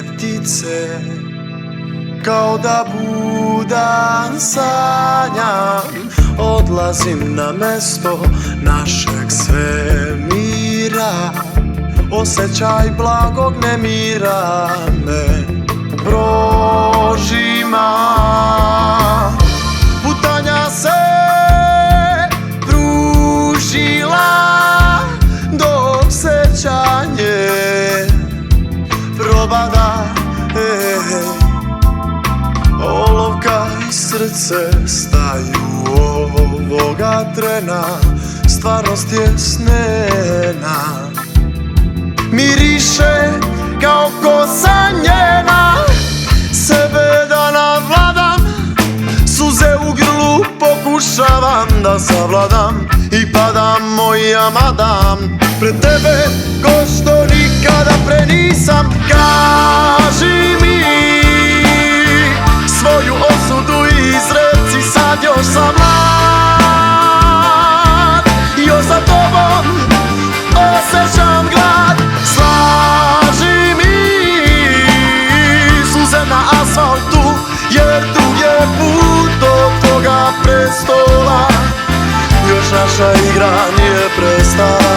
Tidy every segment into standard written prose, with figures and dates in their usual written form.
ptice, kao da budan sanjam. Odlazim na mesto našeg svemira, osjećaj blagog nemira me prožima. Putanja se pružila dok sećanje probada. Olovka i srce staju ovoga trena, stvarnost je snena. Miriše kao kosa njena, sebe da navladam, suze u grlu pokušavam da savladam. I padam, moja madam, pred tebe ko što nikada pre nisam. Kaži mi svoju osudu izreci, sad još sam mlad, još za tobom osjećam glad. Slaži mi suze na asfaltu, jer dug je put do tvoga prestola, još naša igra nije prestala.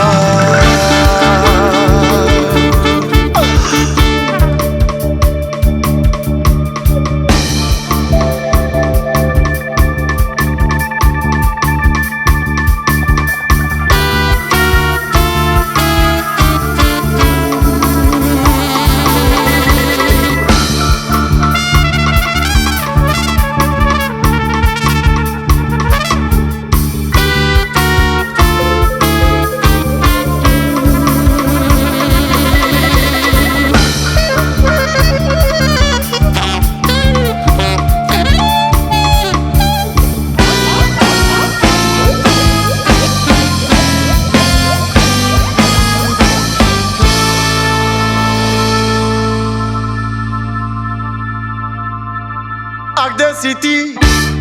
A gde si ti,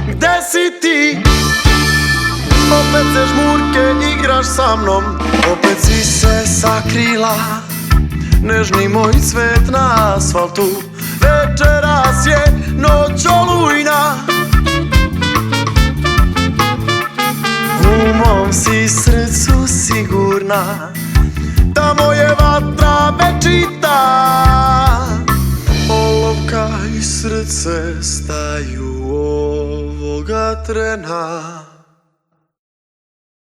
gde si ti? Opet se žmurke igraš sa mnom, opet si se sakrila, nežni moj cvet na asfaltu. Večeras je noć olujna, u mom si srcu sigurna, tamo je vatra večita. Olovka i srce staju ovoga trena.